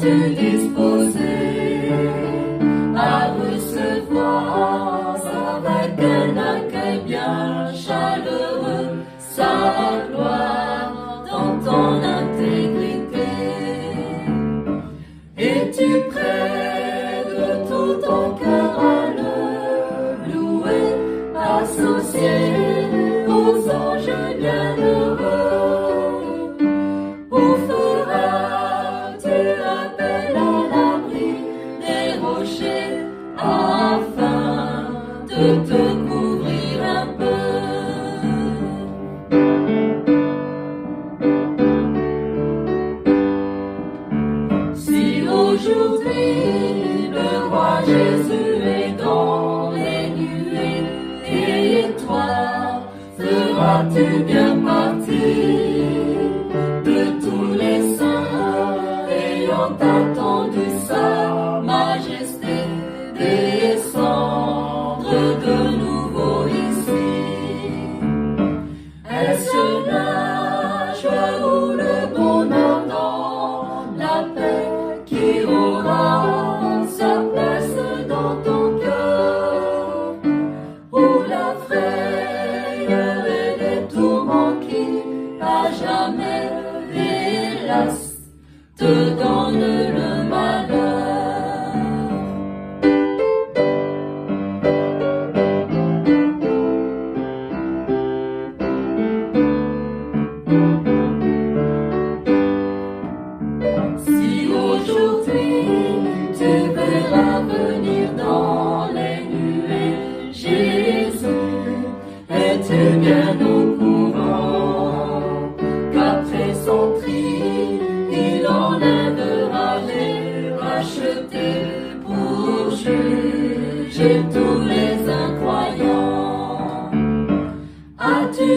es-tu disposé à recevoir avec un accueil bien chaleureux sa gloire dans ton intégrité? Es-tu prêt de tout ton cœur à le louer, associé aux anges bienheureux? Où feras-tu appel à l'abri des rochers afin de te couvrir un peu? Si aujourd'hui le roi Jésus est dans les nuées, et toi feras-tu bien partie de tous les saints ayant attendu sa majesté descendre de nouveau ici? Est-ce la joie ou le bonheur dans la paix qui aura sa place dans ton cœur, ou la frayeur et les tourments qui à jamais, hélas, te donnent le malheur? Si aujourd'hui tu verras venir dans les nuées Jésus, es-tu bien au courant qu'après son tri, il enlèvera les rachetés pour juger tous les incroyants? As-tu